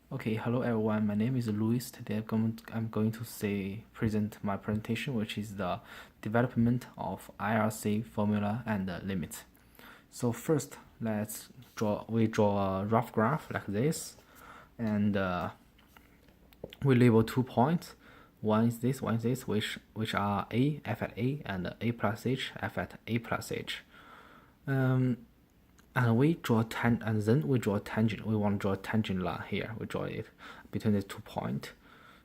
Okay, hello everyone. My name is Luis. Today I'm going to present my presentation, which is the development of IRC formula and limit. So first, we draw a rough graph like this, and we label 2 points. One is this, which are a f at a and a plus h f at a plus h. And then we draw a tangent. We want to draw a tangent line here. We draw it between the 2 points.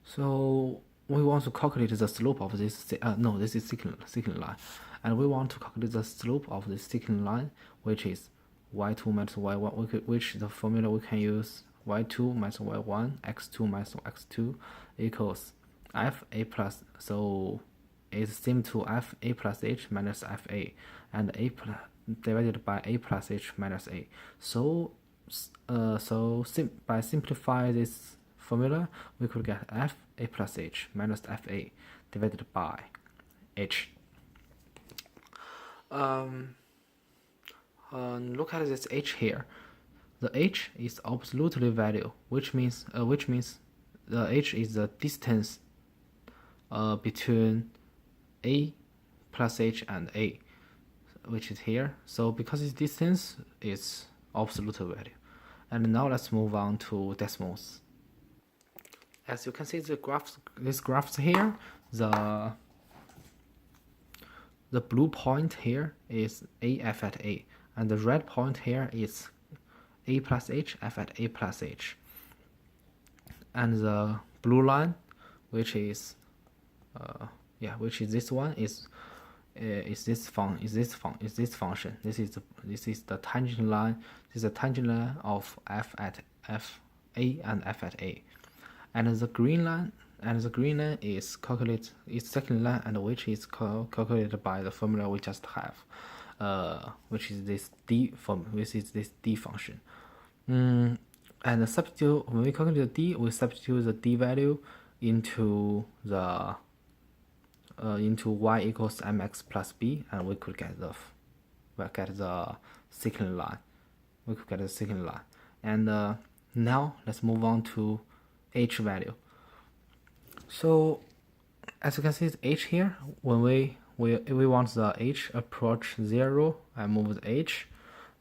So we want to calculate the slope of this. This is secant line, and we want to calculate the slope of the secant line, which is y2 minus y1. Which the formula we can use y2 minus y1, x2 minus x2 equals f a plus. So it's same to f a plus h minus f a, and a plus divided by a plus h minus a. By simplify this formula, we could get f a plus h minus f a divided by h. Look at this h here. The h is absolutely value, which means the h is the distance between a plus h and a, which is here. So because it's distance, it's absolute value. And now let's move on to decimals. As you can see, these graphs here, the blue point here is a f at a, and the red point here is a plus h f at a plus h, and the blue line, which is this one, is this function. This is the tangent line. This is the tangent line of f at f a and f at a, and the green line is calculated. It's second line, and which is calculated by the formula we just have, which is this d function. And when we calculate the d, we substitute the d value into y equals mx plus b, and we could get the secant line. And now let's move on to h value. So as you can see, h here, when we want the h approach 0, I move the h,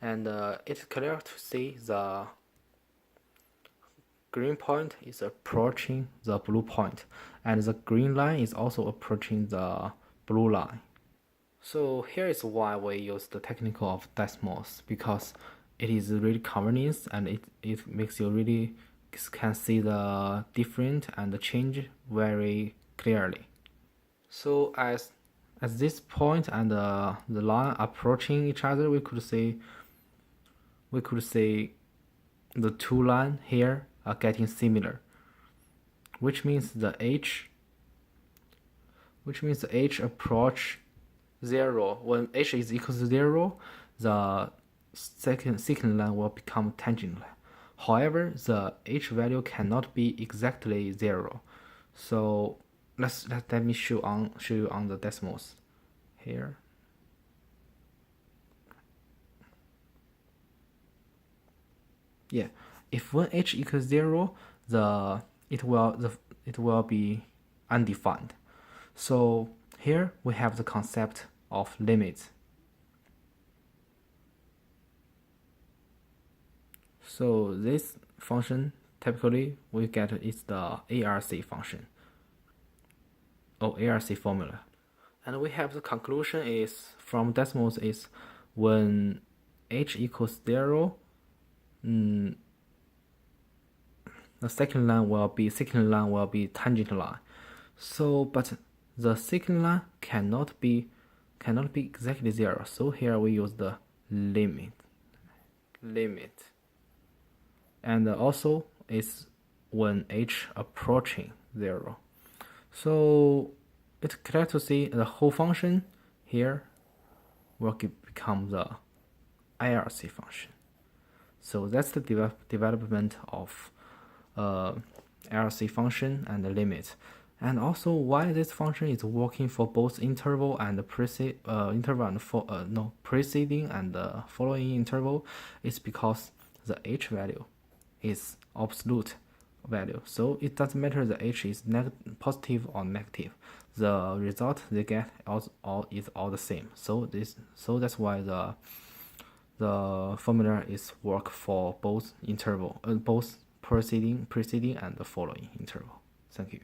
and it's clear to see the green point is approaching the blue point, and the green line is also approaching the blue line. So here is why we use the technique of decimals, because it is really convenient, and it makes you really can see the difference and the change very clearly. So as this point and the line approaching each other, we could say the two lines here are getting similar, which means the h approach 0. When h is equal to 0, the secant line will become tangent line. However, the h value cannot be exactly 0. So let me show you on the decimals here. Yeah, if when h equals 0, it will be undefined. So here we have the concept of limit. So this function typically we get is the ARC function or ARC formula, and we have the conclusion is from decimals is when h equals 0, the secant line will be tangent line. So but the secant line cannot be exactly 0. So here we use the limit. And also it's when h approaching 0. So it's clear to see the whole function here will become the IRC function. So that's the development of IRC function and the limit. And also why this function is working for both interval and preceding and following interval is because the h value is absolute value. So it doesn't matter the h is positive or negative. The result they get is all the same. So that's why the formula is work for both interval, both preceding and the following interval. Thank you.